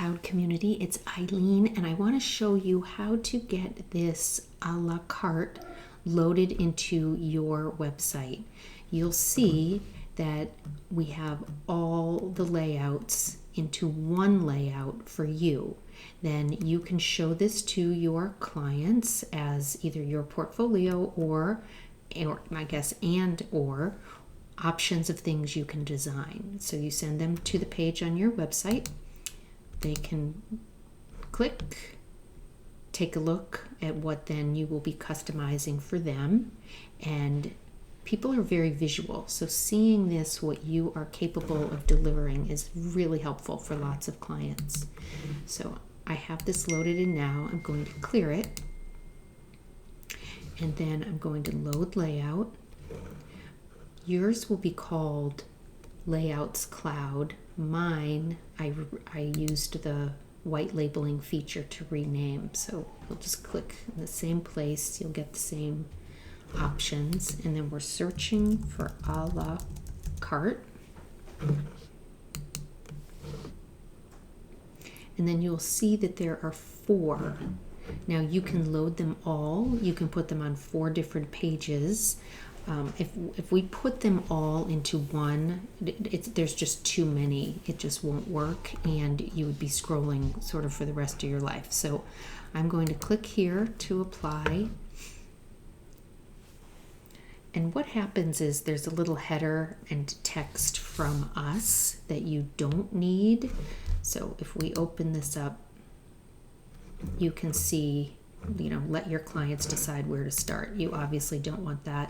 Cloud community. It's Eileen, and I want to show you how to get this a la carte loaded into your website. You'll see that we have all the layouts into one layout for you. Then you can show this to your clients as either your portfolio or I guess or options of things you can design. So you send them to the page on your website. They can click, take a look at what then you will be customizing for them. And people are very visual, so seeing this, what you are capable of delivering, is really helpful for lots of clients. So I have this loaded in now. I'm going to clear it, and then I'm going to load layout. Yours will be called Layouts Cloud. Mine, I used the white labeling feature to rename, so you'll just click in the same place. You'll get the same options, and then we're searching for a la carte, and then you'll see that there are 4. Now you can load them all. You can put them on 4 different pages. If we put them all into one, there's just too many. It just won't work, and you would be scrolling sort of for the rest of your life. So I'm going to click here to apply. And what happens is there's a little header and text from us that you don't need. So if we open this up, you can see, let your clients decide where to start. You obviously don't want that.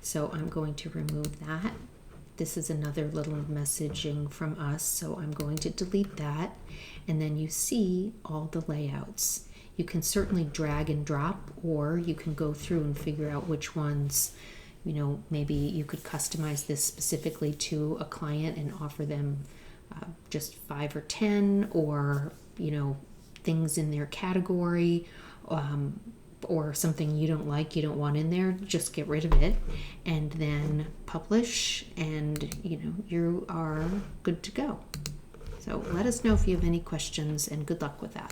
So I'm going to remove that. This is another little messaging from us. So I'm going to delete that. And then you see all the layouts. You can certainly drag and drop, or you can go through and figure out which ones, maybe you could customize this specifically to a client and offer them just 5 or 10, or, things in their category, or something you don't like, you don't want in there, just get rid of it, and then publish, and you are good to go. So let us know if you have any questions, and good luck with that.